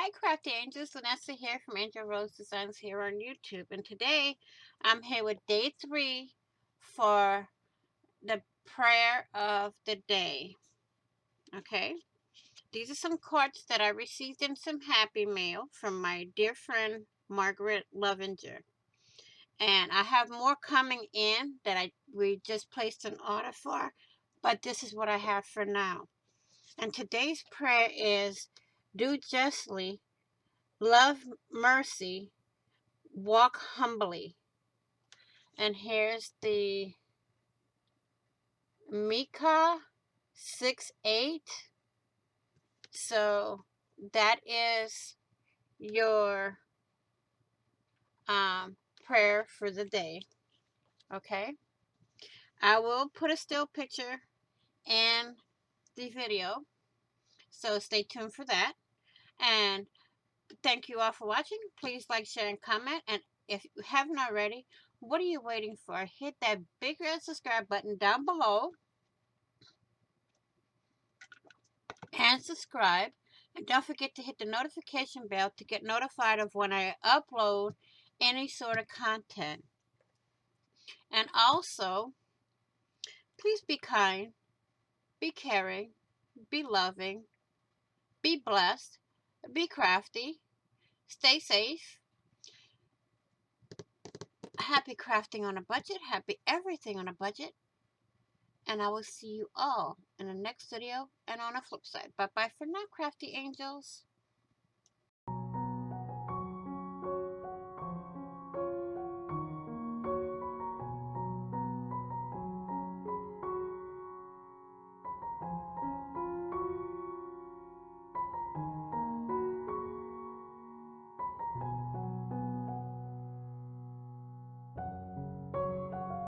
Hi, Crafty Angels. Vanessa here from Angel Rose Designs here on YouTube. And today I'm here with day 3 for the prayer of the day. Okay? These are some cards that I received in some Happy Mail from my dear friend Margaret Lovinger. And I have more coming in that we just placed an order for. But this is what I have for now. And today's prayer is do justly, love mercy, walk humbly. And here's the Micah 6:8. So that is your prayer for the day. Okay. I will put a still picture in the video. So stay tuned for that. And thank you all for watching. Please like, share, and comment. And if you haven't already, what are you waiting for? Hit that big red subscribe button down below and subscribe. And don't forget to hit the notification bell to get notified of when I upload any sort of content. And also, please be kind, be caring, be loving, be blessed, be crafty, stay safe. Happy crafting on a budget, happy everything on a budget. And I will see you all in the next video and on the flip side. Bye-bye for now, crafty angels.